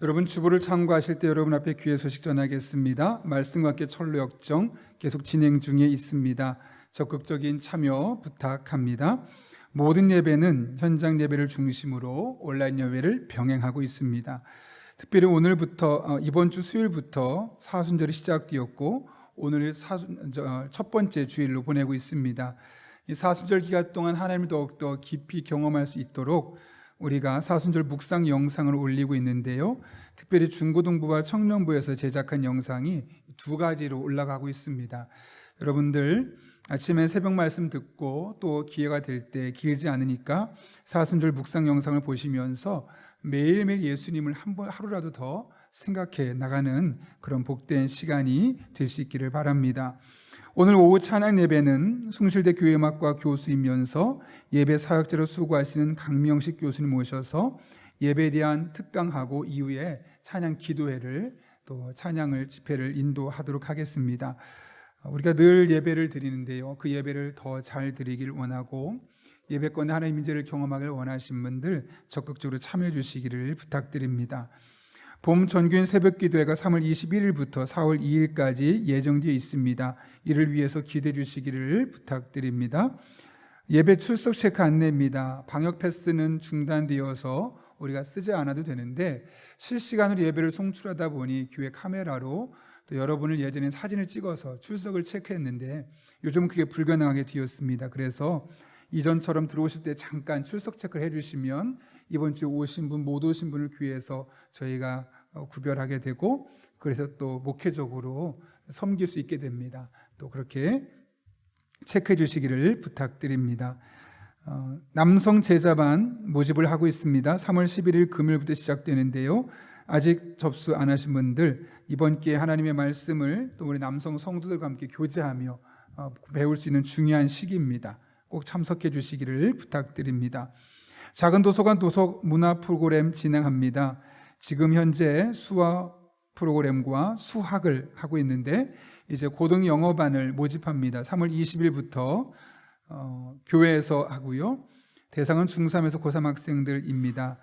여러분 주보를 참고하실 때 여러분 앞에 귀의 소식 전하겠습니다. 말씀과 함께 철로 역정 계속 진행 중에 있습니다. 적극적인 참여 부탁합니다. 모든 예배는 현장 예배를 중심으로 온라인 예배를 병행하고 있습니다. 특별히 오늘부터 이번 주 수요일부터 사순절이 시작되었고 오늘이 첫 번째 주일로 보내고 있습니다. 이 사순절 기간 동안 하나님을 더욱더 깊이 경험할 수 있도록 우리가 사순절 묵상 영상을 올리고 있는데요. 특별히 중고등부와 청년부에서 제작한 영상이 두 가지로 올라가고 있습니다. 여러분들 아침에 새벽 말씀 듣고 또 기회가 될 때 길지 않으니까 사순절 묵상 영상을 보시면서 매일매일 예수님을 하루라도 더 생각해 나가는 그런 복된 시간이 될 수 있기를 바랍니다. 오늘 오후 찬양 예배는 숭실대 교회음악과 교수이면서 예배 사역자로 수고하시는 강명식 교수님 모셔서 예배에 대한 특강하고 이후에 찬양 기도회를 또 찬양을 집회를 인도하도록 하겠습니다. 우리가 늘 예배를 드리는데요, 그 예배를 더 잘 드리길 원하고 예배권의 하나님 인재를 경험하길 원하신 분들 적극적으로 참여해 주시기를 부탁드립니다. 봄 전교인 새벽기도회가 3월 21일부터 4월 2일까지 예정되어 있습니다. 이를 위해서 기대해 주시기를 부탁드립니다. 예배 출석 체크 안내입니다. 방역 패스는 중단되어서 우리가 쓰지 않아도 되는데 실시간으로 예배를 송출하다 보니 교회 카메라로 또 여러분을 예전에 사진을 찍어서 출석을 체크했는데 요즘 그게 불가능하게 되었습니다. 그래서 이전처럼 들어오실 때 잠깐 출석 체크를 해주시면 이번 주 오신 분, 못 오신 분을 교회에서 저희가 구별하게 되고 그래서 또 목회적으로 섬길 수 있게 됩니다. 또 그렇게 체크해 주시기를 부탁드립니다. 남성 제자반 모집을 하고 있습니다. 3월 11일 금요일부터 시작되는데요. 아직 접수 안 하신 분들 이번 기회에 하나님의 말씀을 또 우리 남성 성도들과 함께 교제하며 배울 수 있는 중요한 시기입니다. 꼭 참석해 주시기를 부탁드립니다. 작은 도서관 도서 문화 프로그램 진행합니다. 지금 현재 수화 프로그램과 수학을 하고 있는데 이제 고등 영어반을 모집합니다. 3월 20일부터 교회에서 하고요. 대상은 중3에서 고3 학생들입니다.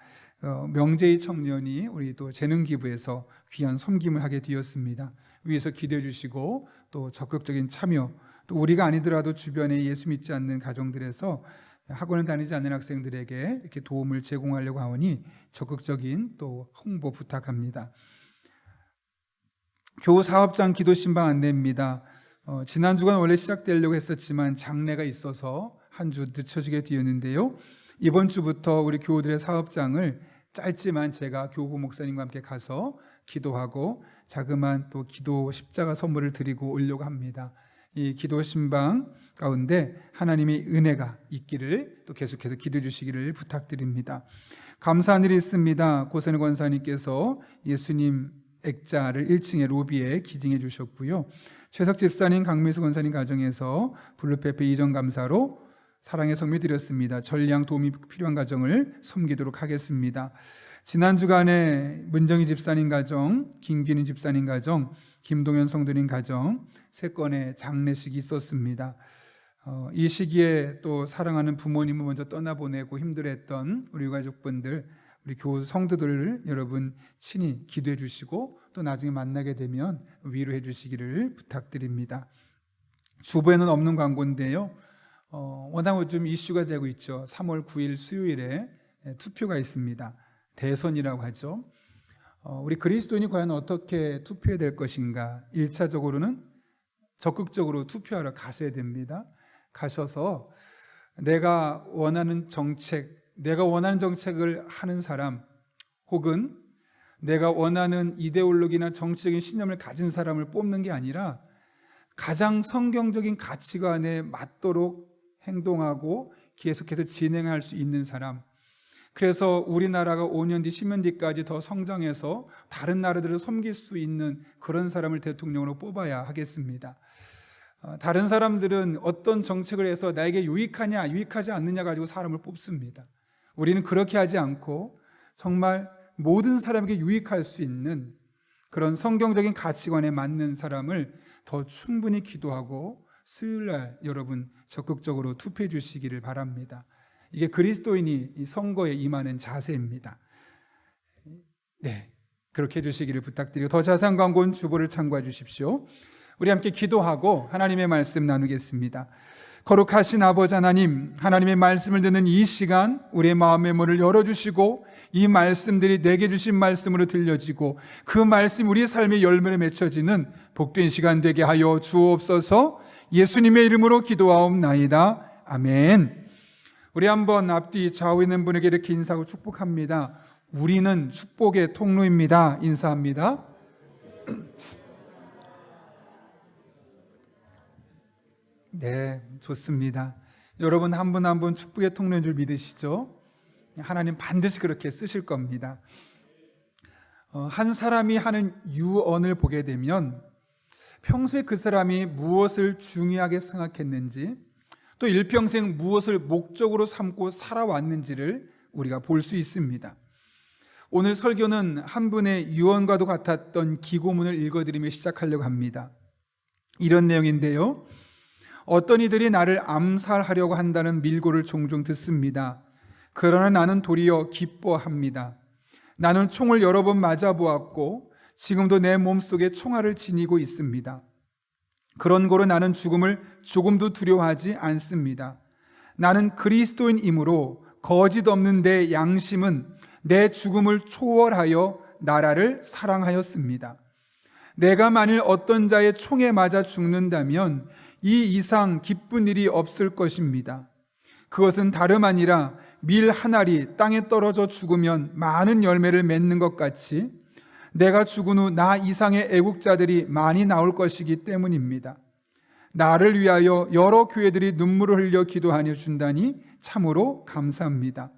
명재희 청년이 우리 또 재능기부에서 귀한 섬김을 하게 되었습니다. 위에서 기대해 주시고 또 적극적인 참여, 또 우리가 아니더라도 주변에 예수 믿지 않는 가정들에서 학원을 다니지 않는 학생들에게 이렇게 도움을 제공하려고 하오니 적극적인 또 홍보 부탁합니다. 교우 사업장 기도 신방 안내입니다. 지난 주간 원래 시작되려고 했었지만 장례가 있어서 한 주 늦춰지게 되었는데요. 이번 주부터 우리 교우들의 사업장을 짧지만 제가 교구 목사님과 함께 가서 기도하고 자그마한 또 기도 십자가 선물을 드리고 오려고 합니다. 이 기도 신방 가운데 하나님의 은혜가 있기를 또 계속해서 기도해 주시기를 부탁드립니다. 감사한 일이 있습니다. 고선희 권사님께서 예수님 액자를 1층의 로비에 기증해 주셨고요. 최석 집사님, 강미수 권사님 가정에서 블루페페 이전 감사로 사랑의 성미 드렸습니다. 전량 도움이 필요한 가정을 섬기도록 하겠습니다. 지난 주간에 문정희 집사님 가정, 김균희 집사님 가정, 김동현 성도님 가정 3건의 장례식이 있었습니다. 이 시기에 또 사랑하는 부모님을 먼저 떠나보내고 힘들어했던 우리 가족분들, 우리 교우 성도들 여러분 친히 기도해 주시고 또 나중에 만나게 되면 위로해 주시기를 부탁드립니다. 주보에는 없는 광고인데요. 워낙 요즘 이슈가 되고 있죠. 3월 9일 수요일에 투표가 있습니다. 대선이라고 하죠. 우리 그리스도인이 과연 어떻게 투표해야 될 것인가? 1차적으로는 적극적으로 투표하러 가셔야 됩니다. 가셔서 내가 원하는 정책을 하는 사람 혹은 내가 원하는 이데올로기나 정치적인 신념을 가진 사람을 뽑는 게 아니라 가장 성경적인 가치관에 맞도록 행동하고 계속해서 진행할 수 있는 사람, 그래서 우리나라가 5년 뒤 10년 뒤까지 더 성장해서 다른 나라들을 섬길 수 있는 그런 사람을 대통령으로 뽑아야 하겠습니다. 다른 사람들은 어떤 정책을 해서 나에게 유익하냐 유익하지 않느냐 가지고 사람을 뽑습니다. 우리는 그렇게 하지 않고 정말 모든 사람에게 유익할 수 있는 그런 성경적인 가치관에 맞는 사람을 더 충분히 기도하고 수요일날 여러분 적극적으로 투표해 주시기를 바랍니다. 이게 그리스도인이 이 선거에 임하는 자세입니다. 네, 그렇게 해주시기를 부탁드리고 더 자세한 광고는 주보를 참고해 주십시오. 우리 함께 기도하고 하나님의 말씀 나누겠습니다. 거룩하신 아버지 하나님, 하나님의 말씀을 듣는 이 시간 우리의 마음의 문을 열어주시고 이 말씀들이 내게 주신 말씀으로 들려지고 그 말씀 우리의 삶의 열매로 맺혀지는 복된 시간 되게 하여 주옵소서. 예수님의 이름으로 기도하옵나이다. 아멘. 우리 한번 앞뒤 좌우에 있는 분에게 이렇게 인사하고 축복합니다. 우리는 축복의 통로입니다. 인사합니다. 네, 좋습니다. 여러분 한 분 한 분 축복의 통로인 줄 믿으시죠? 하나님 반드시 그렇게 쓰실 겁니다. 한 사람이 하는 유언을 보게 되면 평소에 그 사람이 무엇을 중요하게 생각했는지 또 일평생 무엇을 목적으로 삼고 살아왔는지를 우리가 볼 수 있습니다. 오늘 설교는 한 분의 유언과도 같았던 기고문을 읽어드리며 시작하려고 합니다. 이런 내용인데요. 어떤 이들이 나를 암살하려고 한다는 밀고를 종종 듣습니다. 그러나 나는 도리어 기뻐합니다. 나는 총을 여러 번 맞아보았고 지금도 내 몸속에 총알을 지니고 있습니다. 그런 고로 나는 죽음을 조금도 두려워하지 않습니다. 나는 그리스도인이므로 거짓 없는 내 양심은 내 죽음을 초월하여 나라를 사랑하였습니다. 내가 만일 어떤 자의 총에 맞아 죽는다면 이 이상 기쁜 일이 없을 것입니다. 그것은 다름 아니라 밀 한 알이 땅에 떨어져 죽으면 많은 열매를 맺는 것 같이 내가 죽은 후 나 이상의 애국자들이 많이 나올 것이기 때문입니다. 나를 위하여 여러 교회들이 눈물을 흘려 기도하여 준다니 참으로 감사합니다.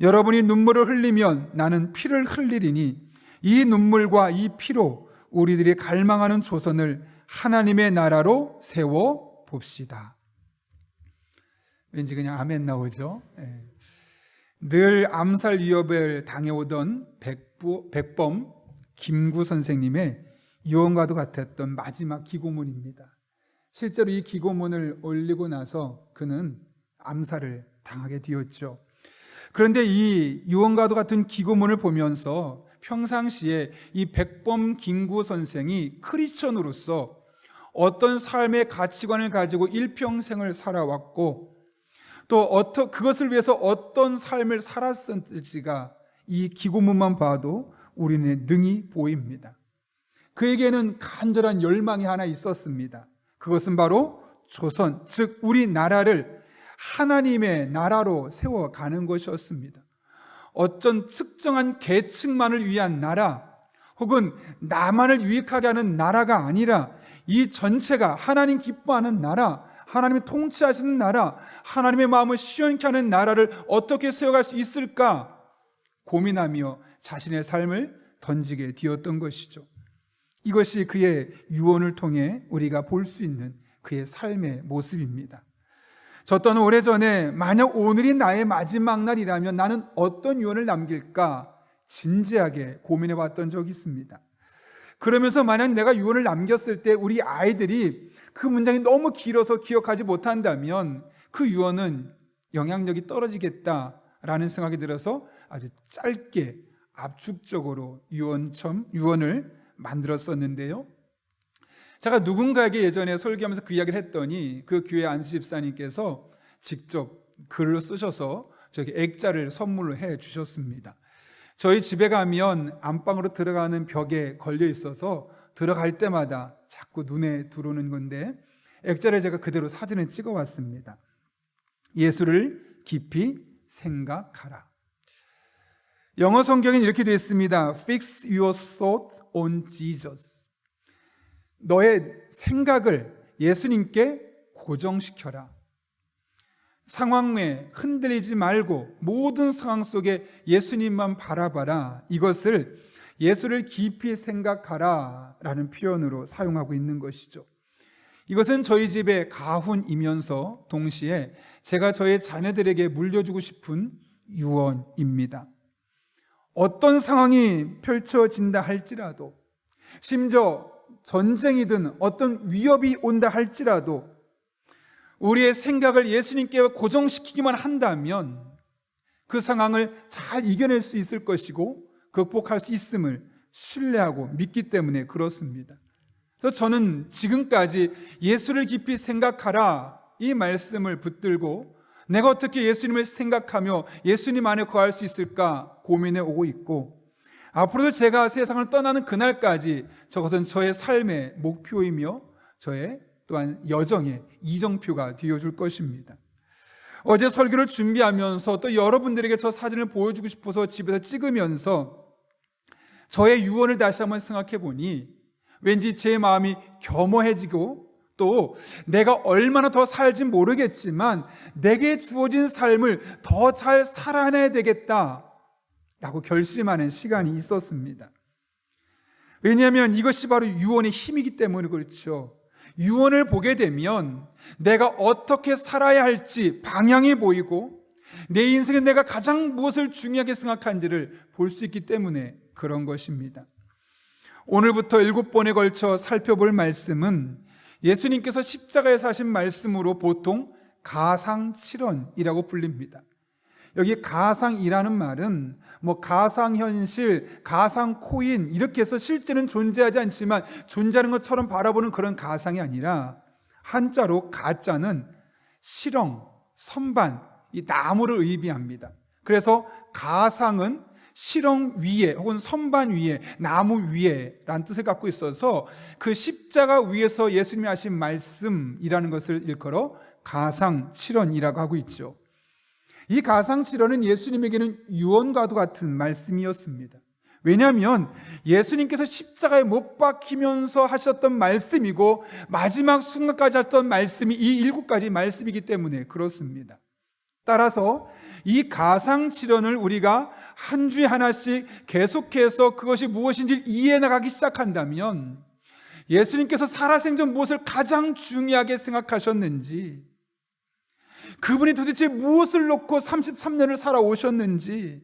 여러분이 눈물을 흘리면 나는 피를 흘리리니 이 눈물과 이 피로 우리들이 갈망하는 조선을 하나님의 나라로 세워 봅시다. 왠지 그냥 아멘 나오죠. 늘 암살 위협을 당해오던 백범 김구 선생님의 유언과도 같았던 마지막 기고문입니다. 실제로 이 기고문을 올리고 나서 그는 암살을 당하게 되었죠. 그런데 이 유언과도 같은 기고문을 보면서 평상시에 이 백범 김구 선생이 크리스천으로서 어떤 삶의 가치관을 가지고 일평생을 살아왔고 또 그것을 위해서 어떤 삶을 살았을지가 이 기고문만 봐도 우리는 능히 보입니다. 그에게는 간절한 열망이 하나 있었습니다. 그것은 바로 조선, 즉 우리나라를 하나님의 나라로 세워가는 것이었습니다. 어떤 특정한 계층만을 위한 나라 혹은 나만을 유익하게 하는 나라가 아니라 이 전체가 하나님 기뻐하는 나라, 하나님이 통치하시는 나라, 하나님의 마음을 시원케 하는 나라를 어떻게 세워갈 수 있을까 고민하며 자신의 삶을 던지게 되었던 것이죠. 이것이 그의 유언을 통해 우리가 볼 수 있는 그의 삶의 모습입니다. 저 또한 오래전에 만약 오늘이 나의 마지막 날이라면 나는 어떤 유언을 남길까 진지하게 고민해 봤던 적이 있습니다. 그러면서 만약 내가 유언을 남겼을 때 우리 아이들이 그 문장이 너무 길어서 기억하지 못한다면 그 유언은 영향력이 떨어지겠다라는 생각이 들어서 아주 짧게 압축적으로 유언을 만들었었는데요. 제가 누군가에게 예전에 설교하면서 그 이야기를 했더니 그 교회 안수 집사님께서 직접 글을 쓰셔서 저기 액자를 선물로 해 주셨습니다. 저희 집에 가면 안방으로 들어가는 벽에 걸려 있어서 들어갈 때마다 자꾸 눈에 들어오는 건데 액자를 제가 그대로 사진을 찍어 왔습니다. 예수를 깊이 생각하라. 영어 성경엔 이렇게 되어 있습니다. Fix your thought on Jesus. 너의 생각을 예수님께 고정시켜라. 상황에 흔들리지 말고 모든 상황 속에 예수님만 바라봐라. 이것을 예수를 깊이 생각하라 라는 표현으로 사용하고 있는 것이죠. 이것은 저희 집의 가훈이면서 동시에 제가 저의 자녀들에게 물려주고 싶은 유언입니다. 어떤 상황이 펼쳐진다 할지라도, 심지어 전쟁이든 어떤 위협이 온다 할지라도 우리의 생각을 예수님께 고정시키기만 한다면 그 상황을 잘 이겨낼 수 있을 것이고 극복할 수 있음을 신뢰하고 믿기 때문에 그렇습니다. 그래서 저는 지금까지 예수를 깊이 생각하라 이 말씀을 붙들고 내가 어떻게 예수님을 생각하며 예수님 안에 거할 수 있을까 고민해 오고 있고, 앞으로도 제가 세상을 떠나는 그날까지 저것은 저의 삶의 목표이며 저의 또한 여정의 이정표가 되어줄 것입니다. 어제 설교를 준비하면서 또 여러분들에게 저 사진을 보여주고 싶어서 집에서 찍으면서 저의 유언을 다시 한번 생각해 보니 왠지 제 마음이 겸허해지고, 또 내가 얼마나 더 살지 모르겠지만 내게 주어진 삶을 더 잘 살아내야 되겠다라고 결심하는 시간이 있었습니다. 왜냐하면 이것이 바로 유언의 힘이기 때문에 그렇죠. 유언을 보게 되면 내가 어떻게 살아야 할지 방향이 보이고 내 인생에 내가 가장 무엇을 중요하게 생각하는지를 볼 수 있기 때문에 그런 것입니다. 오늘부터 7번에 걸쳐 살펴볼 말씀은 예수님께서 십자가에서 하신 말씀으로 보통 가상칠언이라고 불립니다. 여기 가상이라는 말은 가상현실, 가상코인 이렇게 해서 실제는 존재하지 않지만 존재하는 것처럼 바라보는 그런 가상이 아니라 한자로 가자는 실엉, 선반, 이 나무를 의미합니다. 그래서 가상은 실엉 위에 혹은 선반 위에, 나무 위에 라는 뜻을 갖고 있어서 그 십자가 위에서 예수님이 하신 말씀이라는 것을 일컬어 가상칠언이라고 하고 있죠. 이 가상칠언은 예수님에게는 유언과도 같은 말씀이었습니다. 왜냐하면 예수님께서 십자가에 못 박히면서 하셨던 말씀이고 마지막 순간까지 하셨던 말씀이 이 7가지 말씀이기 때문에 그렇습니다. 따라서 이 가상칠언을 우리가 한 주에 하나씩 계속해서 그것이 무엇인지 이해해 나가기 시작한다면 예수님께서 살아생전 무엇을 가장 중요하게 생각하셨는지, 그분이 도대체 무엇을 놓고 33년을 살아오셨는지,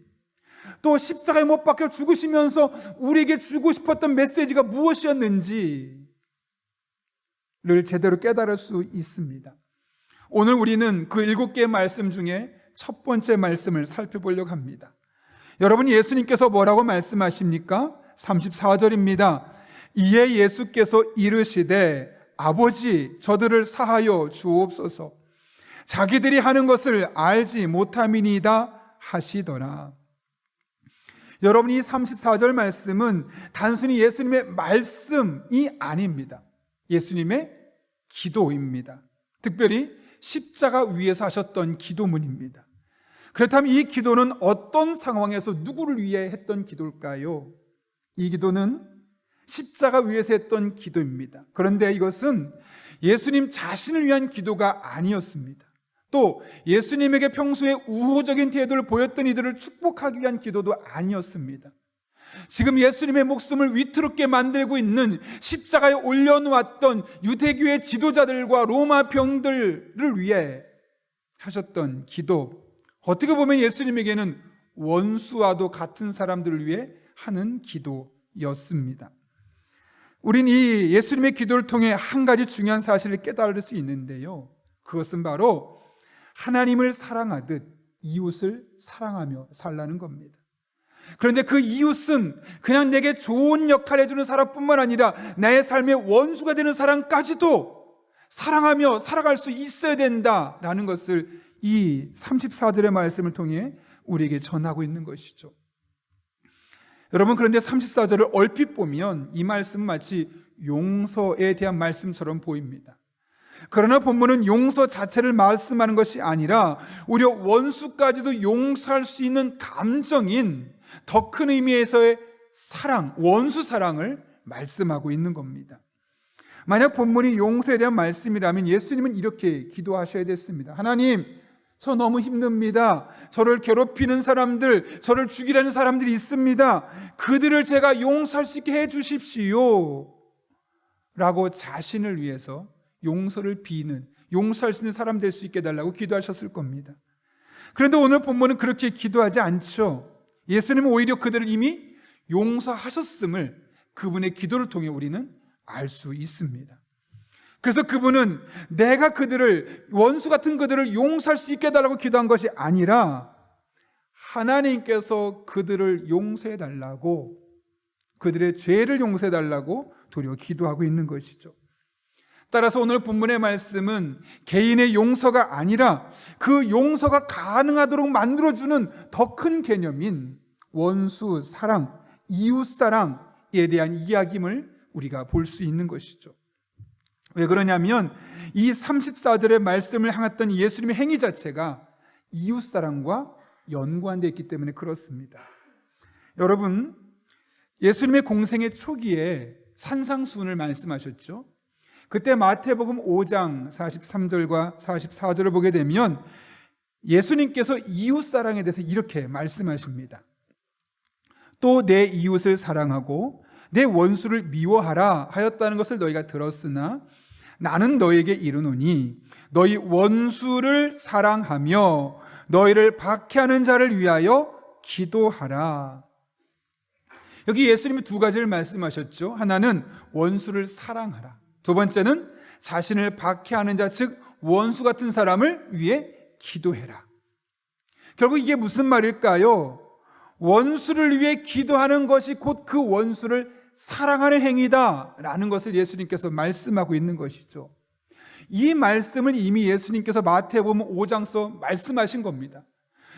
또 십자가에 못 박혀 죽으시면서 우리에게 주고 싶었던 메시지가 무엇이었는지를 제대로 깨달을 수 있습니다. 오늘 우리는 그 7개의 말씀 중에 첫 번째 말씀을 살펴보려고 합니다. 여러분, 예수님께서 뭐라고 말씀하십니까? 34절입니다. 이에 예수께서 이르시되 아버지 저들을 사하여 주옵소서, 자기들이 하는 것을 알지 못함이니이다 하시더라. 여러분, 이 34절 말씀은 단순히 예수님의 말씀이 아닙니다. 예수님의 기도입니다. 특별히 십자가 위에서 하셨던 기도문입니다. 그렇다면 이 기도는 어떤 상황에서 누구를 위해 했던 기도일까요? 이 기도는 십자가 위에서 했던 기도입니다. 그런데 이것은 예수님 자신을 위한 기도가 아니었습니다. 또 예수님에게 평소에 우호적인 태도를 보였던 이들을 축복하기 위한 기도도 아니었습니다. 지금 예수님의 목숨을 위태롭게 만들고 있는 십자가에 올려놓았던 유대교의 지도자들과 로마 병들을 위해 하셨던 기도, 어떻게 보면 예수님에게는 원수와도 같은 사람들을 위해 하는 기도였습니다. 우린 이 예수님의 기도를 통해 한 가지 중요한 사실을 깨달을 수 있는데요, 그것은 바로 하나님을 사랑하듯 이웃을 사랑하며 살라는 겁니다. 그런데 그 이웃은 그냥 내게 좋은 역할을 해주는 사람뿐만 아니라 나의 삶의 원수가 되는 사람까지도 사랑하며 살아갈 수 있어야 된다라는 것을 이 34절의 말씀을 통해 우리에게 전하고 있는 것이죠. 여러분, 그런데 34절을 얼핏 보면 이 말씀은 마치 용서에 대한 말씀처럼 보입니다. 그러나 본문은 용서 자체를 말씀하는 것이 아니라 오히려 원수까지도 용서할 수 있는 감정인 더 큰 의미에서의 사랑, 원수 사랑을 말씀하고 있는 겁니다. 만약 본문이 용서에 대한 말씀이라면 예수님은 이렇게 기도하셔야 됐습니다. 하나님, 저 너무 힘듭니다. 저를 괴롭히는 사람들, 저를 죽이려는 사람들이 있습니다. 그들을 제가 용서할 수 있게 해 주십시오 라고 자신을 위해서 용서를 비는, 용서할 수 있는 사람 될 수 있게 해달라고 기도하셨을 겁니다. 그런데 오늘 본문은 그렇게 기도하지 않죠. 예수님은 오히려 그들을 이미 용서하셨음을 그분의 기도를 통해 우리는 알 수 있습니다. 그래서 그분은 내가 그들을, 원수 같은 그들을 용서할 수 있게 해달라고 기도한 것이 아니라 하나님께서 그들을 용서해 달라고 그들의 죄를 용서해달라고 도리어 기도하고 있는 것이죠. 따라서 오늘 본문의 말씀은 개인의 용서가 아니라 그 용서가 가능하도록 만들어주는 더 큰 개념인 원수 사랑, 이웃 사랑에 대한 이야기임을 우리가 볼 수 있는 것이죠. 왜 그러냐면 이 34절의 말씀을 향했던 예수님의 행위 자체가 이웃 사랑과 연관되어 있기 때문에 그렇습니다. 여러분, 예수님의 공생의 초기에 산상수훈을 말씀하셨죠. 그때 마태복음 5장 43절과 44절을 보게 되면 예수님께서 이웃 사랑에 대해서 이렇게 말씀하십니다. 또 내 이웃을 사랑하고 내 원수를 미워하라 하였다는 것을 너희가 들었으나 나는 너희에게 이르노니 너희 원수를 사랑하며 너희를 박해하는 자를 위하여 기도하라. 여기 예수님이 두 가지를 말씀하셨죠. 하나는 원수를 사랑하라. 두 번째는 자신을 박해하는 자, 즉 원수 같은 사람을 위해 기도해라. 결국 이게 무슨 말일까요? 원수를 위해 기도하는 것이 곧 그 원수를 사랑하는 행위다라는 것을 예수님께서 말씀하고 있는 것이죠. 이 말씀을 이미 예수님께서 마태복음 5장서 말씀하신 겁니다.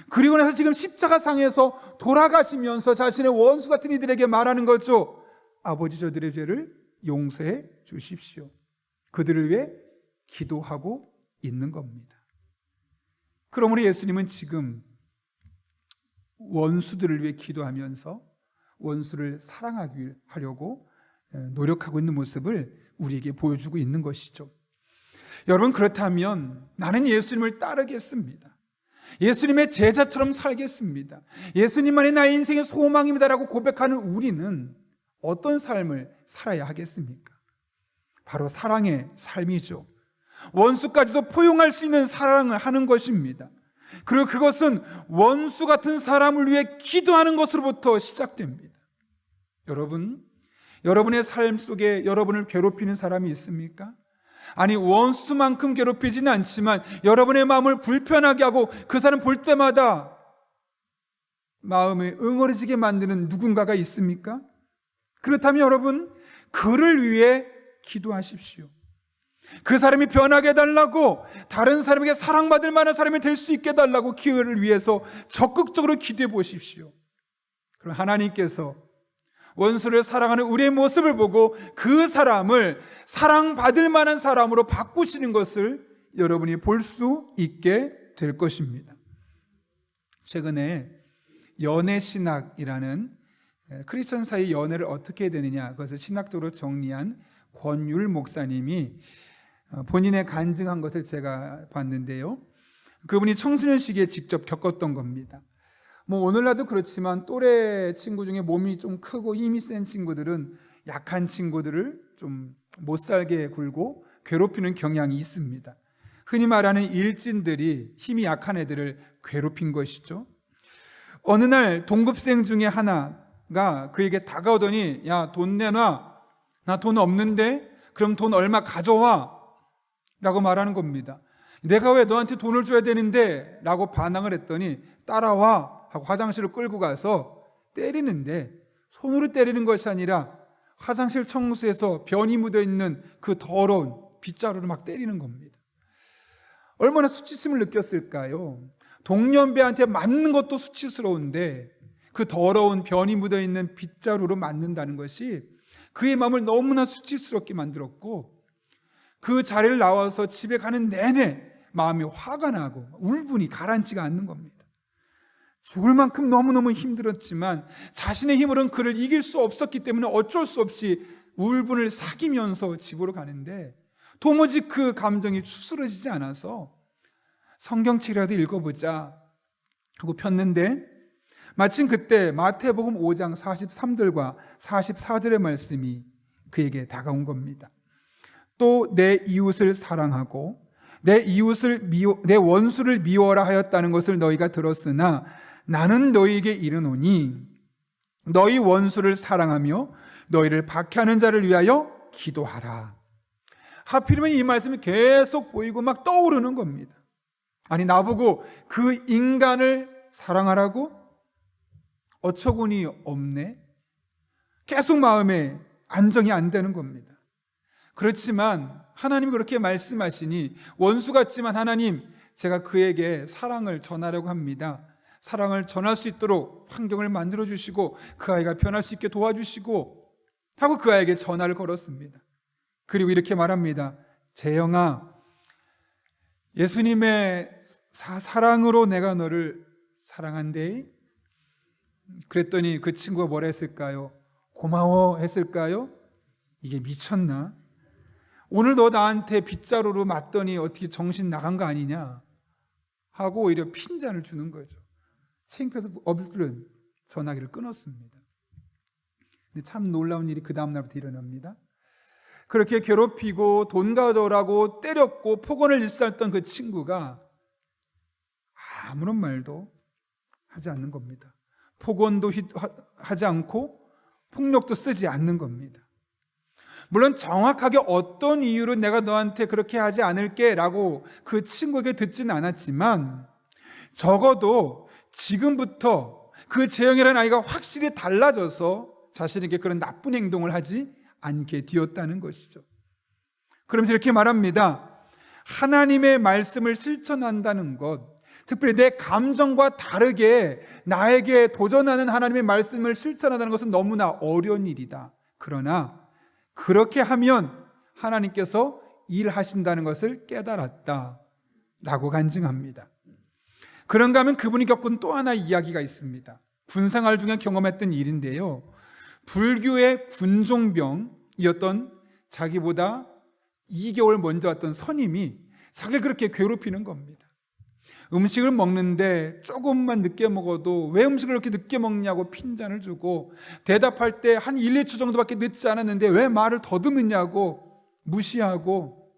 그리고 나서 지금 십자가상에서 돌아가시면서 자신의 원수 같은 이들에게 말하는 거죠. 아버지, 저들의 죄를 용서해 주십시오. 그들을 위해 기도하고 있는 겁니다. 그러므로 예수님은 지금 원수들을 위해 기도하면서 원수를 사랑하기 하려고 노력하고 있는 모습을 우리에게 보여주고 있는 것이죠. 여러분, 그렇다면 나는 예수님을 따르겠습니다. 예수님의 제자처럼 살겠습니다. 예수님만이 나의 인생의 소망입니다라고 고백하는 우리는 어떤 삶을 살아야 하겠습니까? 바로 사랑의 삶이죠. 원수까지도 포용할 수 있는 사랑을 하는 것입니다. 그리고 그것은 원수 같은 사람을 위해 기도하는 것으로부터 시작됩니다. 여러분, 여러분의 삶 속에 여러분을 괴롭히는 사람이 있습니까? 아니, 원수만큼 괴롭히지는 않지만 여러분의 마음을 불편하게 하고 그 사람 볼 때마다 마음이 응어리지게 만드는 누군가가 있습니까? 그렇다면 여러분, 그를 위해 기도하십시오. 그 사람이 변하게 해달라고, 다른 사람에게 사랑받을 만한 사람이 될 수 있게 해달라고 기회를 위해서 적극적으로 기도해 보십시오. 그럼 하나님께서 원수를 사랑하는 우리의 모습을 보고 그 사람을 사랑받을 만한 사람으로 바꾸시는 것을 여러분이 볼 수 있게 될 것입니다. 최근에 연애신학이라는 크리스천 사이 연애를 어떻게 해야 되느냐, 그것을 신학적으로 정리한 권율 목사님이 본인의 간증한 것을 제가 봤는데요. 그분이 청소년 시기에 직접 겪었던 겁니다. 오늘날도 그렇지만 또래 친구 중에 몸이 좀 크고 힘이 센 친구들은 약한 친구들을 좀 못살게 굴고 괴롭히는 경향이 있습니다. 흔히 말하는 일진들이 힘이 약한 애들을 괴롭힌 것이죠. 어느 날 동급생 중에 하나가 그에게 다가오더니, 야, 돈 내놔. 나 돈 없는데? 그럼 돈 얼마 가져와. 라고 말하는 겁니다. 내가 왜 너한테 돈을 줘야 되는데? 라고 반항을 했더니 따라와 하고 화장실을 끌고 가서 때리는데, 손으로 때리는 것이 아니라 화장실 청소에서 변이 묻어있는 그 더러운 빗자루로 막 때리는 겁니다. 얼마나 수치심을 느꼈을까요? 동년배한테 맞는 것도 수치스러운데 그 더러운 변이 묻어있는 빗자루로 맞는다는 것이 그의 마음을 너무나 수치스럽게 만들었고, 그 자리를 나와서 집에 가는 내내 마음이 화가 나고 울분이 가라앉지가 않는 겁니다. 죽을 만큼 너무너무 힘들었지만 자신의 힘으로는 그를 이길 수 없었기 때문에 어쩔 수 없이 울분을 삭이면서 집으로 가는데, 도무지 그 감정이 추스러지지 않아서 성경책이라도 읽어보자 하고 폈는데, 마침 그때 마태복음 5장 43절과 44절의 말씀이 그에게 다가온 겁니다. 또 내 이웃을 사랑하고 내 원수를 미워라 하였다는 것을 너희가 들었으나 나는 너희에게 이르노니 너희 원수를 사랑하며 너희를 박해하는 자를 위하여 기도하라. 하필이면 이 말씀이 계속 보이고 막 떠오르는 겁니다. 아니, 나보고 그 인간을 사랑하라고? 어처구니 없네. 계속 마음에 안정이 안 되는 겁니다. 그렇지만 하나님이 그렇게 말씀하시니 원수 같지만 하나님, 제가 그에게 사랑을 전하려고 합니다. 사랑을 전할 수 있도록 환경을 만들어 주시고 그 아이가 변할 수 있게 도와주시고 하고 그 아이에게 전화를 걸었습니다. 그리고 이렇게 말합니다. 재영아, 예수님의 사랑으로 내가 너를 사랑한대. 그랬더니 그 친구가 뭐라 했을까요? 고마워 했을까요? 이게 미쳤나? 오늘 너 나한테 빗자루로 맞더니 어떻게 정신 나간 거 아니냐 하고 오히려 핀잔을 주는 거죠. 창피해서 엎드린 전화기를 끊었습니다. 근데 참 놀라운 일이 그 다음 날부터 일어납니다. 그렇게 괴롭히고 돈 가져오라고 때렸고 폭언을 입사했던 그 친구가 아무런 말도 하지 않는 겁니다. 폭언도 하지 않고 폭력도 쓰지 않는 겁니다. 물론 정확하게 어떤 이유로 내가 너한테 그렇게 하지 않을게 라고 그 친구에게 듣지는 않았지만 적어도 지금부터 그 재영이라는 아이가 확실히 달라져서 자신에게 그런 나쁜 행동을 하지 않게 되었다는 것이죠. 그러면서 이렇게 말합니다. 하나님의 말씀을 실천한다는 것, 특별히 내 감정과 다르게 나에게 도전하는 하나님의 말씀을 실천한다는 것은 너무나 어려운 일이다. 그러나 그렇게 하면 하나님께서 일하신다는 것을 깨달았다 라고 간증합니다. 그런가 하면 그분이 겪은 또 하나의 이야기가 있습니다. 군생활 중에 경험했던 일인데요, 불교의 군종병이었던 자기보다 2개월 먼저 왔던 선임이 자기를 그렇게 괴롭히는 겁니다. 음식을 먹는데 조금만 늦게 먹어도 왜 음식을 그렇게 늦게 먹냐고 핀잔을 주고, 대답할 때 한 1, 2초 정도밖에 늦지 않았는데 왜 말을 더듬느냐고 무시하고,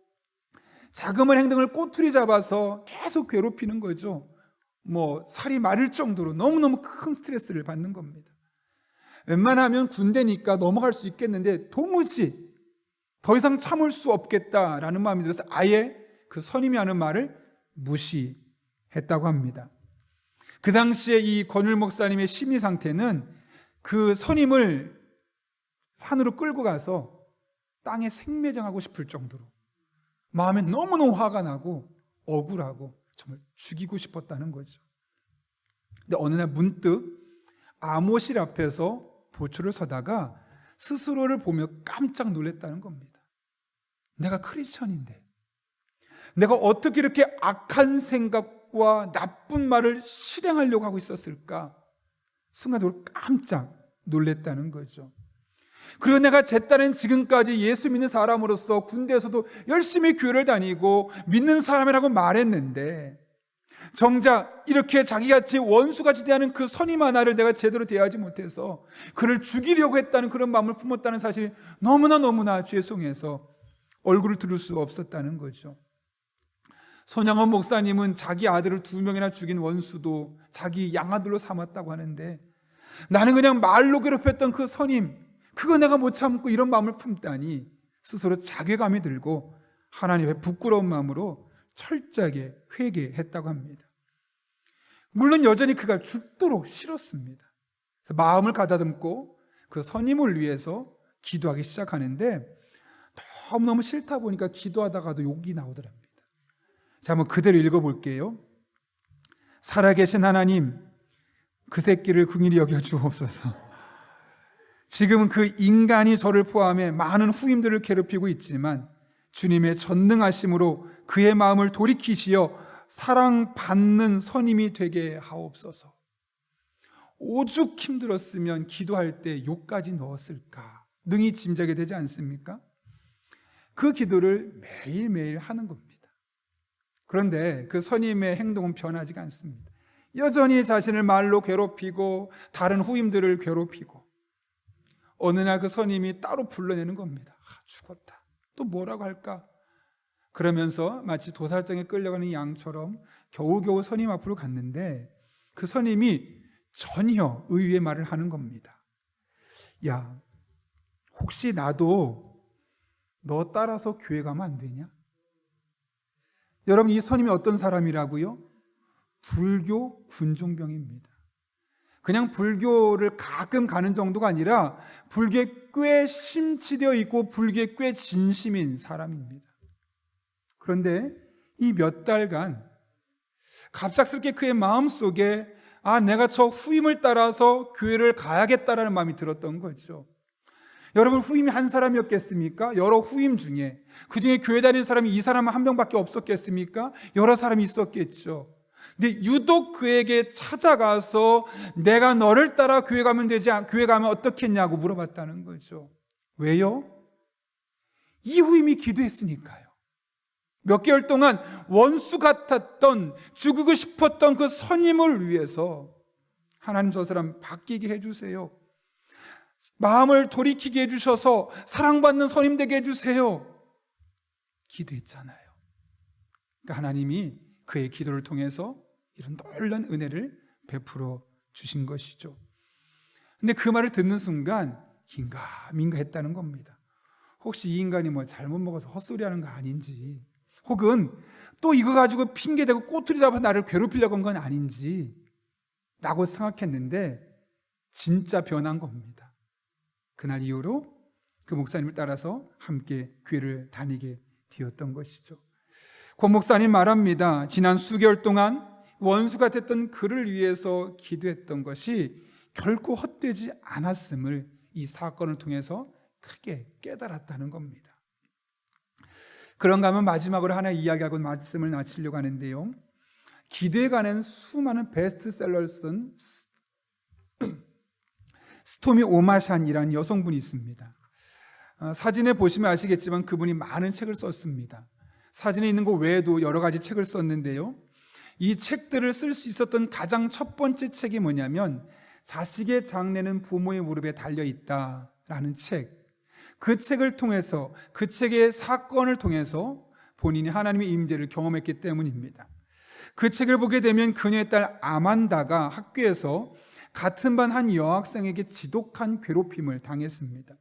자그마한 행동을 꼬투리 잡아서 계속 괴롭히는 거죠. 살이 마를 정도로 너무너무 큰 스트레스를 받는 겁니다. 웬만하면 군대니까 넘어갈 수 있겠는데 도무지 더 이상 참을 수 없겠다라는 마음이 들어서 아예 그 선임이 하는 말을 무시했다고 합니다. 그 당시에 이 권율 목사님의 심리 상태는 그 선임을 산으로 끌고 가서 땅에 생매장하고 싶을 정도로 마음에 너무너무 화가 나고 억울하고 정말 죽이고 싶었다는 거죠. 근데 어느 날 문득 암호실 앞에서 보초를 서다가 스스로를 보며 깜짝 놀랐다는 겁니다. 내가 크리스천인데 내가 어떻게 이렇게 악한 생각과 나쁜 말을 실행하려고 하고 있었을까? 순간적으로 깜짝 놀랐다는 거죠. 그리고 내가 제 딴엔 지금까지 예수 믿는 사람으로서 군대에서도 열심히 교회를 다니고 믿는 사람이라고 말했는데 정작 이렇게 자기같이 원수같이 대하는 그 선임 하나를 내가 제대로 대하지 못해서 그를 죽이려고 했다는 그런 마음을 품었다는 사실이 너무나 죄송해서 얼굴을 들을 수 없었다는 거죠. 손양원 목사님은 자기 아들을 2명이나 죽인 원수도 자기 양아들로 삼았다고 하는데, 나는 그냥 말로 괴롭혔던 그 선임, 그거 내가 못 참고 이런 마음을 품다니 스스로 자괴감이 들고 하나님의 부끄러운 마음으로 철저하게 회개했다고 합니다. 물론 여전히 그가 죽도록 싫었습니다. 그래서 마음을 가다듬고 그 선임을 위해서 기도하기 시작하는데 너무너무 싫다 보니까 기도하다가도 욕이 나오더랍니다. 자, 한번 그대로 읽어볼게요. 살아계신 하나님, 그 새끼를 긍휼히 여겨 주옵소서. 지금은 그 인간이 저를 포함해 많은 후임들을 괴롭히고 있지만 주님의 전능하심으로 그의 마음을 돌이키시어 사랑받는 선임이 되게 하옵소서. 오죽 힘들었으면 기도할 때 욕까지 넣었을까 능히 짐작이 되지 않습니까? 그 기도를 매일매일 하는 겁니다. 그런데 그 선임의 행동은 변하지가 않습니다. 여전히 자신을 말로 괴롭히고 다른 후임들을 괴롭히고, 어느 날 그 선임이 따로 불러내는 겁니다. 죽었다. 또 뭐라고 할까? 그러면서 마치 도살장에 끌려가는 양처럼 겨우겨우 선임 앞으로 갔는데 그 선임이 전혀 의외의 말을 하는 겁니다. 야, 혹시 나도 너 따라서 교회 가면 안 되냐? 여러분, 이 선임이 어떤 사람이라고요? 불교 군종병입니다. 그냥 불교를 가끔 가는 정도가 아니라 불교에 꽤 심취되어 있고 불교에 꽤 진심인 사람입니다. 그런데 이 몇 달간 갑작스럽게 그의 마음속에 내가 저 후임을 따라서 교회를 가야겠다라는 마음이 들었던 거죠. 여러분, 후임이 한 사람이었겠습니까? 여러 후임 중에 그중에 교회 다니는 사람이 이 사람 한 명밖에 없었겠습니까? 여러 사람이 있었겠죠. 근데 유독 그에게 찾아가서 내가 너를 따라 교회 가면 교회 가면 어떻겠냐고 물어봤다는 거죠. 왜요? 이 후임이 기도했으니까요. 몇 개월 동안 원수 같았던, 죽이고 싶었던 그 선임을 위해서 하나님 저 사람 바뀌게 해주세요. 마음을 돌이키게 해주셔서 사랑받는 선임 되게 해주세요. 기도했잖아요. 그러니까 하나님이 그의 기도를 통해서 이런 놀라운 은혜를 베풀어 주신 것이죠. 근데 그 말을 듣는 순간 긴가민가 했다는 겁니다. 혹시 이 인간이 잘못 먹어서 헛소리하는 거 아닌지, 혹은 또 이거 가지고 핑계대고 꼬투리 잡아서 나를 괴롭히려고 한 건 아닌지 라고 생각했는데 진짜 변한 겁니다. 그날 이후로 그 목사님을 따라서 함께 교회를 다니게 되었던 것이죠. 권 목사님 말합니다. 지난 수개월 동안 원수 같았던 그를 위해서 기도했던 것이 결코 헛되지 않았음을 이 사건을 통해서 크게 깨달았다는 겁니다. 그런가 하면 마지막으로 하나 이야기하고 말씀을 마치려고 하는데요. 기도에 관한 수많은 베스트셀러를 쓴 스토미 오마샨이라는 여성분이 있습니다. 사진에 보시면 아시겠지만 그분이 많은 책을 썼습니다. 사진에 있는 것 외에도 여러 가지 책을 썼는데요. 이 책들을 쓸 수 있었던 가장 첫 번째 책이 뭐냐면 자식의 장래는 부모의 무릎에 달려있다라는 책. 그 책을 통해서, 그 책의 사건을 통해서 본인이 하나님의 임재를 경험했기 때문입니다. 그 책을 보게 되면 그녀의 딸 아만다가 학교에서 같은 반 한 여학생에게 지독한 괴롭힘을 당했습니다.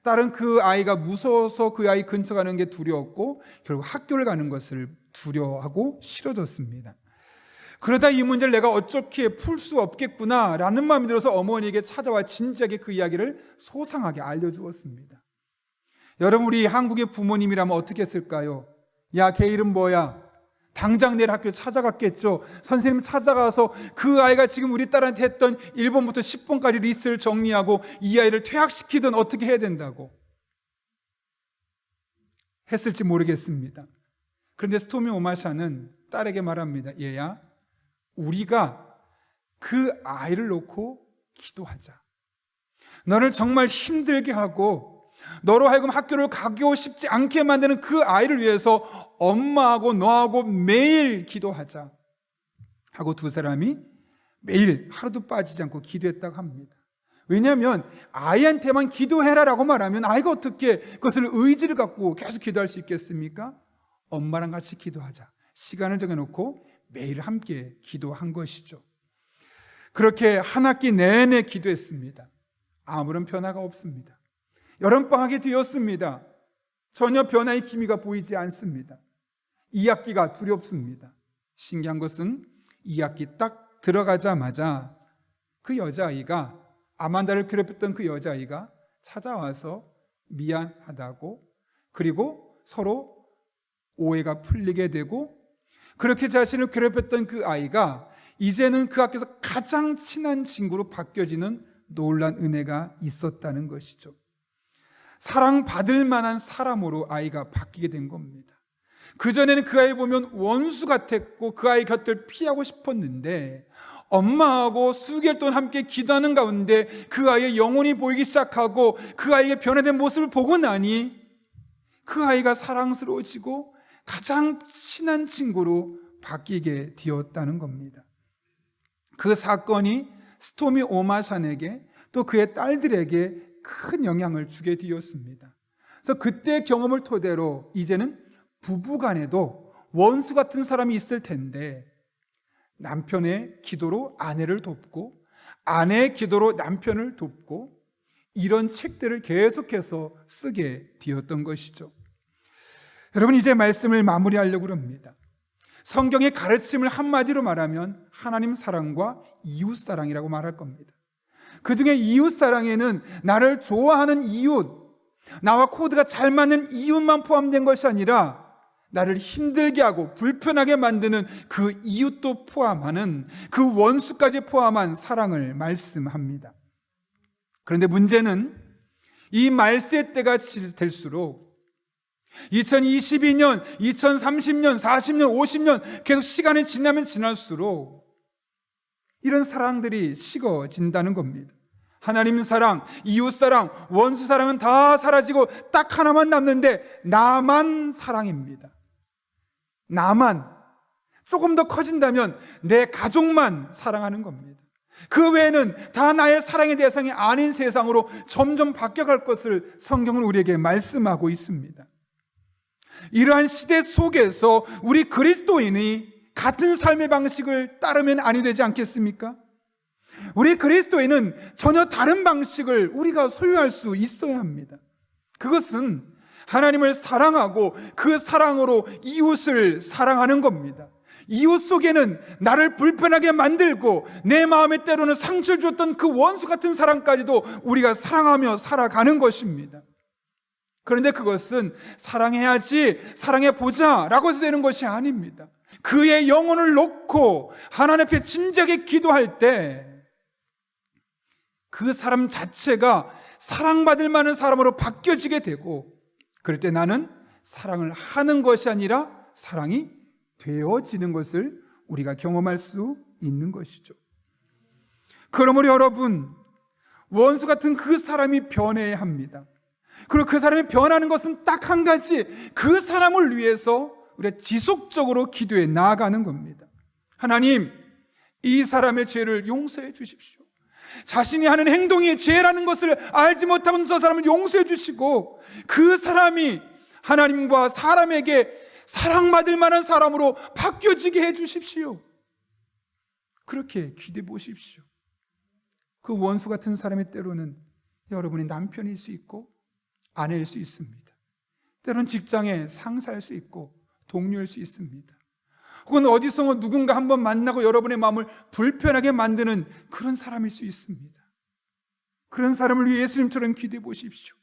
딸은 그 아이가 무서워서 그 아이 근처 가는 게 두려웠고 결국 학교를 가는 것을 두려워하고 싫어졌습니다. 그러다 이 문제를 내가 어떻게 풀 수 없겠구나 라는 마음이 들어서 어머니에게 찾아와 진지하게 그 이야기를 소상하게 알려주었습니다. 여러분, 우리 한국의 부모님이라면 어떻게 했을까요? 야, 걔 이름 뭐야? 당장 내일 학교 찾아갔겠죠. 선생님 찾아가서 그 아이가 지금 우리 딸한테 했던 1번부터 10번까지 리스트를 정리하고 이 아이를 퇴학시키든 어떻게 해야 된다고 했을지 모르겠습니다. 그런데 스토미 오마샤는 딸에게 말합니다. 얘야, 우리가 그 아이를 놓고 기도하자. 너를 정말 힘들게 하고 너로 하여금 학교를 가고 싶지 않게 만드는 그 아이를 위해서 엄마하고 너하고 매일 기도하자 하고 두 사람이 매일 하루도 빠지지 않고 기도했다고 합니다. 왜냐하면 아이한테만 기도해라라고 말하면 아이가 어떻게 그것을 의지를 갖고 계속 기도할 수 있겠습니까? 엄마랑 같이 기도하자. 시간을 정해놓고 매일 함께 기도한 것이죠. 그렇게 한 학기 내내 기도했습니다. 아무런 변화가 없습니다. 여름방학이 되었습니다. 전혀 변화의 기미가 보이지 않습니다. 2학기가 두렵습니다. 신기한 것은 2학기 딱 들어가자마자 그 여자아이가, 아만다를 괴롭혔던 그 여자아이가 찾아와서 미안하다고, 그리고 서로 오해가 풀리게 되고, 그렇게 자신을 괴롭혔던 그 아이가 이제는 그 학교에서 가장 친한 친구로 바뀌어지는 놀라운 은혜가 있었다는 것이죠. 사랑받을 만한 사람으로 아이가 바뀌게 된 겁니다. 그전에는 그 아이를 보면 원수 같았고 그 아이 곁을 피하고 싶었는데 엄마하고 수개월 동안 함께 기도하는 가운데 그 아이의 영혼이 보이기 시작하고 그 아이의 변화된 모습을 보고 나니 그 아이가 사랑스러워지고 가장 친한 친구로 바뀌게 되었다는 겁니다. 그 사건이 스토미 오마샨에게 또 그의 딸들에게 큰 영향을 주게 되었습니다. 그래서 그때 경험을 토대로 이제는 부부간에도 원수 같은 사람이 있을 텐데 남편의 기도로 아내를 돕고 아내의 기도로 남편을 돕고 이런 책들을 계속해서 쓰게 되었던 것이죠. 여러분, 이제 말씀을 마무리하려고 합니다. 성경의 가르침을 한마디로 말하면 하나님 사랑과 이웃 사랑이라고 말할 겁니다. 그 중에 이웃 사랑에는 나를 좋아하는 이웃, 나와 코드가 잘 맞는 이웃만 포함된 것이 아니라 나를 힘들게 하고 불편하게 만드는 그 이웃도 포함하는, 그 원수까지 포함한 사랑을 말씀합니다. 그런데 문제는 이 말세의 때가 될수록 2022년, 2030년, 40년, 50년 계속 시간이 지나면 지날수록 이런 사랑들이 식어진다는 겁니다. 하나님 사랑, 이웃 사랑, 원수 사랑은 다 사라지고 딱 하나만 남는데 나만 사랑입니다. 나만, 조금 더 커진다면 내 가족만 사랑하는 겁니다. 그 외에는 다 나의 사랑의 대상이 아닌 세상으로 점점 바뀌어갈 것을 성경은 우리에게 말씀하고 있습니다. 이러한 시대 속에서 우리 그리스도인이 같은 삶의 방식을 따르면 아니 되지 않겠습니까? 우리 그리스도인은 전혀 다른 방식을 우리가 소유할 수 있어야 합니다. 그것은 하나님을 사랑하고 그 사랑으로 이웃을 사랑하는 겁니다. 이웃 속에는 나를 불편하게 만들고 내 마음에 때로는 상처를 줬던 그 원수 같은 사랑까지도 우리가 사랑하며 살아가는 것입니다. 그런데 그것은 사랑해야지, 사랑해보자 라고 해서 되는 것이 아닙니다. 그의 영혼을 놓고 하나님 앞에 진지하게 기도할 때 그 사람 자체가 사랑받을 만한 사람으로 바뀌어지게 되고, 그럴 때 나는 사랑을 하는 것이 아니라 사랑이 되어지는 것을 우리가 경험할 수 있는 것이죠. 그러므로 여러분, 원수 같은 그 사람이 변해야 합니다. 그리고 그 사람이 변하는 것은 딱 한 가지, 그 사람을 위해서 우리가 지속적으로 기도해 나아가는 겁니다. 하나님, 이 사람의 죄를 용서해 주십시오. 자신이 하는 행동이 죄라는 것을 알지 못하고 저 사람을 용서해 주시고 그 사람이 하나님과 사람에게 사랑받을 만한 사람으로 바뀌어지게 해 주십시오. 그렇게 기도해 보십시오. 그 원수 같은 사람의 때로는 여러분이 남편일 수 있고 아내일 수 있습니다. 때로는 직장의 상사일 수 있고 동료일 수 있습니다. 혹은 어디서 누군가 한번 만나고 여러분의 마음을 불편하게 만드는 그런 사람일 수 있습니다. 그런 사람을 위해 예수님처럼 기도해 보십시오.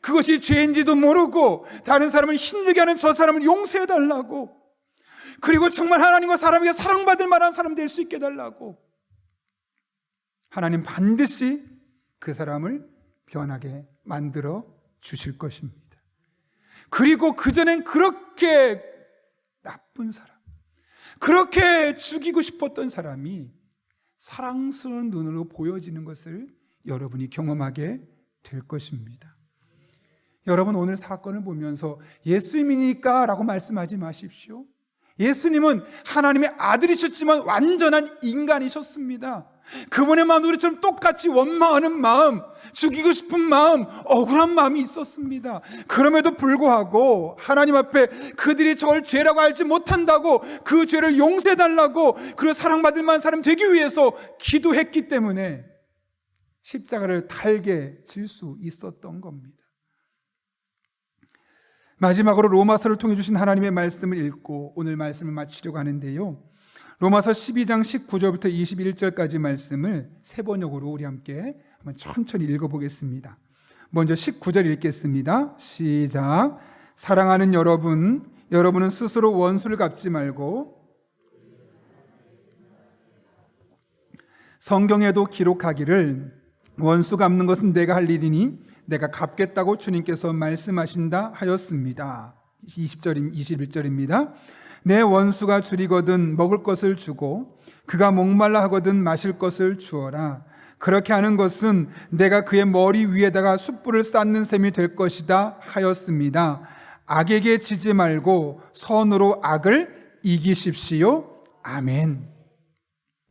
그것이 죄인지도 모르고 다른 사람을 힘들게 하는 저 사람을 용서해 달라고, 그리고 정말 하나님과 사람에게 사랑받을 만한 사람 될 수 있게 해달라고. 하나님 반드시 그 사람을 변하게 만들어 주실 것입니다. 그리고 그전엔 그렇게 나쁜 사람, 그렇게 죽이고 싶었던 사람이 사랑스러운 눈으로 보여지는 것을 여러분이 경험하게 될 것입니다. 여러분, 오늘 사건을 보면서 예수님이니까 라고 말씀하지 마십시오. 예수님은 하나님의 아들이셨지만 완전한 인간이셨습니다. 그분의 마음도 우리처럼 똑같이 원망하는 마음, 죽이고 싶은 마음, 억울한 마음이 있었습니다. 그럼에도 불구하고 하나님 앞에 그들이 저를 죄라고 알지 못한다고 그 죄를 용서해달라고, 그리고 사랑받을 만한 사람 되기 위해서 기도했기 때문에 십자가를 달게 질 수 있었던 겁니다. 마지막으로 로마서를 통해 주신 하나님의 말씀을 읽고 오늘 말씀을 마치려고 하는데요, 로마서 12장 19절부터 21절까지 말씀을 세 번역으로 우리 함께 한번 천천히 읽어보겠습니다. 먼저 19절 읽겠습니다. 시작. 사랑하는 여러분, 여러분은 스스로 원수를 갚지 말고 성경에도 기록하기를 원수 갚는 것은 내가 할 일이니 내가 갚겠다고 주님께서 말씀하신다 하였습니다. 21절입니다. 내 원수가 줄이거든 먹을 것을 주고 그가 목말라 하거든 마실 것을 주어라. 그렇게 하는 것은 내가 그의 머리 위에다가 숯불을 쌓는 셈이 될 것이다 하였습니다. 악에게 지지 말고 선으로 악을 이기십시오. 아멘.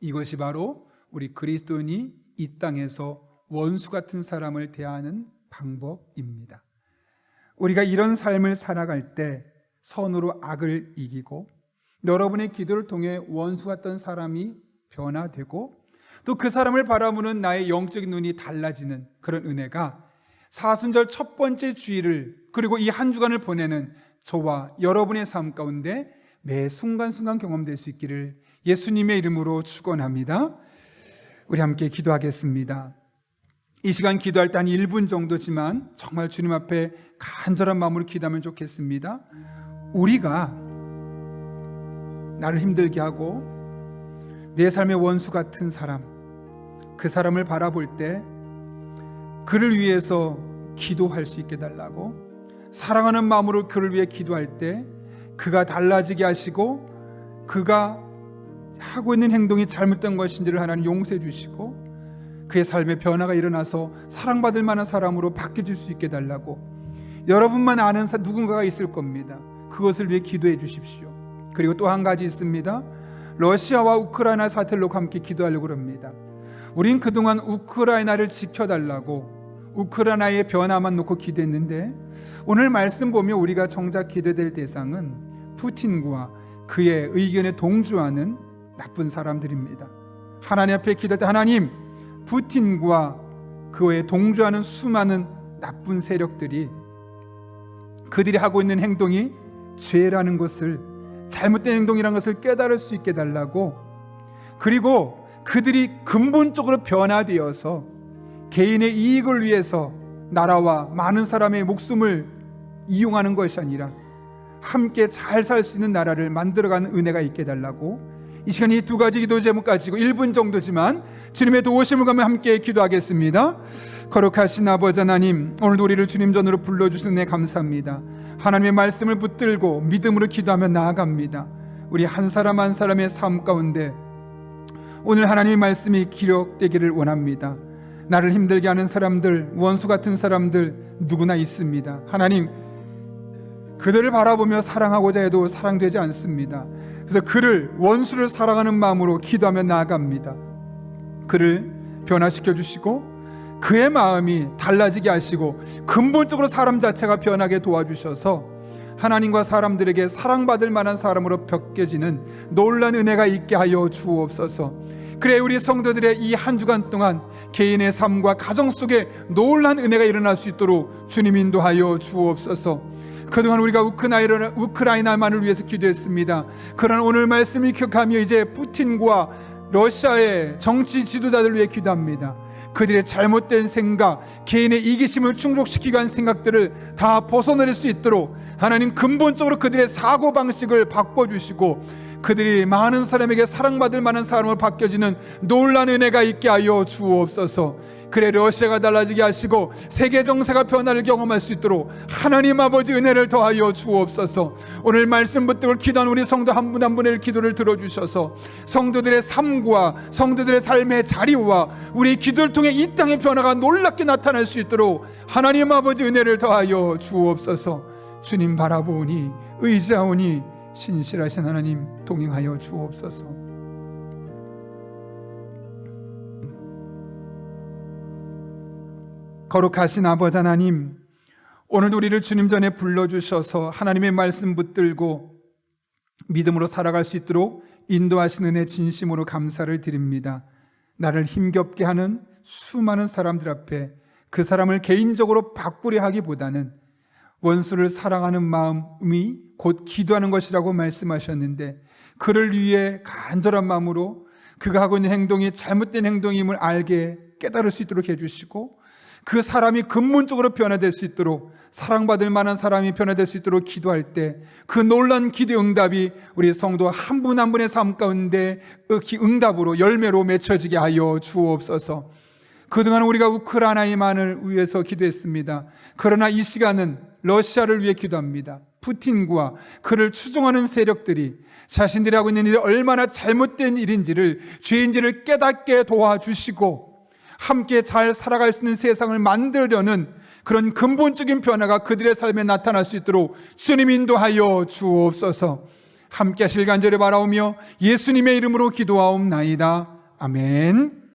이것이 바로 우리 그리스도인이 이 땅에서 원수 같은 사람을 대하는 방법입니다. 우리가 이런 삶을 살아갈 때 선으로 악을 이기고 여러분의 기도를 통해 원수 같던 사람이 변화되고 또 그 사람을 바라보는 나의 영적인 눈이 달라지는 그런 은혜가 사순절 첫 번째 주일을, 그리고 이 한 주간을 보내는 저와 여러분의 삶 가운데 매 순간순간 경험될 수 있기를 예수님의 이름으로 축원합니다. 우리 함께 기도하겠습니다. 이 시간 기도할 때 한 1분 정도지만 정말 주님 앞에 간절한 마음으로 기도하면 좋겠습니다. 우리가 나를 힘들게 하고 내 삶의 원수 같은 사람, 그 사람을 바라볼 때 그를 위해서 기도할 수 있게 달라고, 사랑하는 마음으로 그를 위해 기도할 때 그가 달라지게 하시고 그가 하고 있는 행동이 잘못된 것인지를 하나님 용서해 주시고 그의 삶에 변화가 일어나서 사랑받을 만한 사람으로 바뀌어질 수 있게 달라고, 여러분만 아는 누군가가 있을 겁니다. 그것을 위해 기도해 주십시오. 그리고 또 한 가지 있습니다. 러시아와 우크라이나 사태를 놓고 함께 기도하려고 합니다. 우린 그동안 우크라이나를 지켜달라고 우크라이나의 변화만 놓고 기도했는데, 오늘 말씀 보면 우리가 정작 기도될 대상은 푸틴과 그의 의견에 동조하는 나쁜 사람들입니다. 하나님 앞에 기도할 때 하나님, 푸틴과 그에 동조하는 수많은 나쁜 세력들이 그들이 하고 있는 행동이 죄라는 것을, 잘못된 행동이라는 것을 깨달을 수 있게 달라고, 그리고 그들이 근본적으로 변화되어서 개인의 이익을 위해서 나라와 많은 사람의 목숨을 이용하는 것이 아니라 함께 잘 살 수 있는 나라를 만들어가는 은혜가 있게 달라고, 이 시간 이 두 가지 기도 제목 가지고 1분 정도지만 주님의 도우심을 가며 함께 기도하겠습니다. 거룩하신 아버지 하나님, 오늘도 우리를 주님 전으로 불러주신 은혜 감사합니다. 하나님의 말씀을 붙들고 믿음으로 기도하며 나아갑니다. 우리 한 사람 한 사람의 삶 가운데 오늘 하나님의 말씀이 기록되기를 원합니다. 나를 힘들게 하는 사람들, 원수 같은 사람들 누구나 있습니다. 하나님, 그들을 바라보며 사랑하고자 해도 사랑되지 않습니다. 그래서 그를, 원수를 사랑하는 마음으로 기도하며 나아갑니다. 그를 변화시켜 주시고 그의 마음이 달라지게 하시고 근본적으로 사람 자체가 변하게 도와주셔서 하나님과 사람들에게 사랑받을 만한 사람으로 벗겨지는 놀라운 은혜가 있게 하여 주옵소서. 그래, 우리 성도들의 이 한 주간 동안 개인의 삶과 가정 속에 놀라운 은혜가 일어날 수 있도록 주님 인도하여 주옵소서. 그동안 우리가 우크라이나만을 위해서 기도했습니다. 그러나 오늘 말씀을 기억하며 이제 푸틴과 러시아의 정치 지도자들을 위해 기도합니다. 그들의 잘못된 생각, 개인의 이기심을 충족시키기 위한 생각들을 다 벗어낼 수 있도록 하나님 근본적으로 그들의 사고방식을 바꿔주시고 그들이 많은 사람에게 사랑받을 만한 사람으로 바뀌어지는 놀라운 은혜가 있게 하여 주옵소서. 그래, 러시아가 달라지게 하시고 세계 정세가 변화를 경험할 수 있도록 하나님 아버지 은혜를 더하여 주옵소서. 오늘 말씀 붙들고 기도하는 우리 성도 한 분 한 분의 기도를 들어주셔서 성도들의 삶과 성도들의 삶의 자리와 우리 기도를 통해 이 땅의 변화가 놀랍게 나타날 수 있도록 하나님 아버지 은혜를 더하여 주옵소서. 주님 바라보니 의지하오니 신실하신 하나님 동행하여 주옵소서. 거룩하신 아버지 하나님, 오늘도 우리를 주님 전에 불러주셔서 하나님의 말씀 붙들고 믿음으로 살아갈 수 있도록 인도하신 은혜 진심으로 감사를 드립니다. 나를 힘겹게 하는 수많은 사람들 앞에 그 사람을 개인적으로 바꾸려 하기보다는 원수를 사랑하는 마음이 곧 기도하는 것이라고 말씀하셨는데, 그를 위해 간절한 마음으로 그가 하고 있는 행동이 잘못된 행동임을 알게 깨달을 수 있도록 해주시고 그 사람이 근본적으로 변화될 수 있도록, 사랑받을 만한 사람이 변화될 수 있도록 기도할 때 그 놀라운 기도 응답이 우리 성도 한 분 한 분의 삶 가운데 응답으로 열매로 맺혀지게 하여 주옵소서. 그동안 우리가 우크라이나만을 위해서 기도했습니다. 그러나 이 시간은 러시아를 위해 기도합니다. 푸틴과 그를 추종하는 세력들이 자신들이 하고 있는 일이 얼마나 잘못된 일인지를, 죄인지를 깨닫게 도와주시고 함께 잘 살아갈 수 있는 세상을 만들려는 그런 근본적인 변화가 그들의 삶에 나타날 수 있도록 주님 인도하여 주옵소서. 함께 하실 간절히 바라오며 예수님의 이름으로 기도하옵나이다. 아멘.